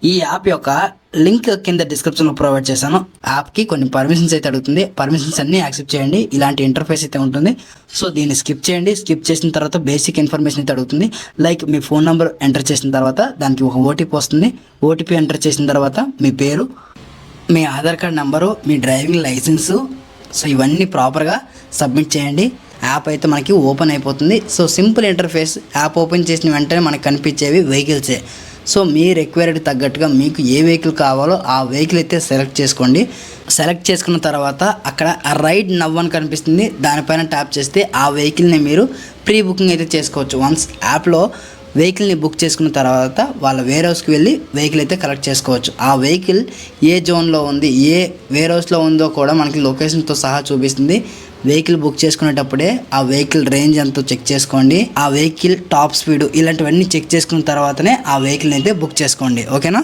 ఈ యాప్ యొక్క లింక్ కింద డిస్క్రిప్షన్లో ప్రొవైడ్ చేశాను. యాప్కి కొన్ని పర్మిషన్స్ అయితే అడుగుతుంది. పర్మిషన్స్ అన్నీ యాక్సెప్ట్ చేయండి. ఇలాంటి ఇంటర్ఫేస్ అయితే ఉంటుంది. సో దీన్ని స్కిప్ చేయండి. స్కిప్ చేసిన తర్వాత బేసిక్ ఇన్ఫర్మేషన్ అయితే అడుగుతుంది. లైక్ మీ ఫోన్ నెంబర్ ఎంటర్ చేసిన తర్వాత దానికి ఒక ఓటీపీ వస్తుంది. ఓటీపీ ఎంటర్ చేసిన తర్వాత మీ పేరు, మీ ఆధార్ కార్డ్ నెంబరు, మీ డ్రైవింగ్ లైసెన్సు, సో ఇవన్నీ ప్రాపర్గా సబ్మిట్ చేయండి. యాప్ అయితే మనకి ఓపెన్ అయిపోతుంది. So simple interface. App open చేసిన వెంటనే మనకు కనిపించేవి వెహికల్సే. సో మీ రిక్వైర్డ్ తగ్గట్టుగా మీకు ఏ వెహికల్ కావాలో ఆ వెహికల్ అయితే సెలెక్ట్ చేసుకోండి. సెలెక్ట్ చేసుకున్న తర్వాత అక్కడ రైడ్ నవ్ అని కనిపిస్తుంది. దానిపైన ట్యాప్ చేస్తే ఆ వెహికల్ని మీరు ప్రీ బుకింగ్ అయితే చేసుకోవచ్చు. వన్స్ యాప్లో వెహికల్ని బుక్ చేసుకున్న తర్వాత వాళ్ళ వేర్ హౌస్కి వెళ్ళి వెహికల్ అయితే కలెక్ట్ చేసుకోవచ్చు. ఆ వెహికల్ ఏ జోన్లో ఉంది, ఏ వేర్ హౌస్లో ఉందో కూడా మనకి లొకేషన్తో సహా చూపిస్తుంది. వెహికల్ బుక్ చేసుకునేటప్పుడే ఆ వెహికల్ రేంజ్ ఎంతో చెక్ చేసుకోండి. ఆ వెహికల్ టాప్ స్పీడ్ ఇలాంటివన్నీ చెక్ చేసుకున్న తర్వాతనే ఆ వెహికల్ని అయితే బుక్ చేసుకోండి. ఓకేనా?